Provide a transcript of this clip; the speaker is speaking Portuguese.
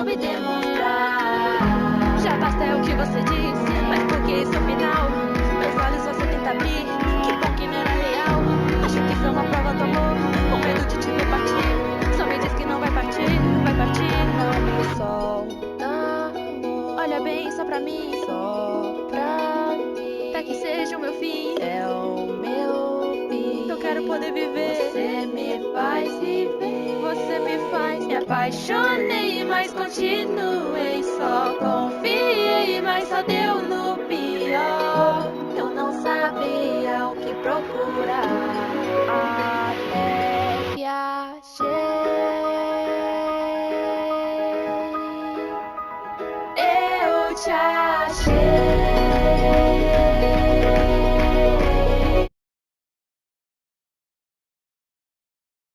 tentou me demonstrar. Já basta é o que você disse, mas por que esse é o final? Meus olhos você tenta abrir, que bom que não era real. Acho que foi uma prova do amor, com medo de te ver partir. Só me diz que não vai partir, vai partir. Não me solta, amor. Olha bem só pra mim, só pra mim. Até que seja o meu fim, é o meu fim. Eu quero poder viver. Você me faz viver. Você me faz. Me apaixonei, mas continuei. Só confiei, mas só deu no pior. Eu não sabia o que procurar. Até que achei. Eu te achei.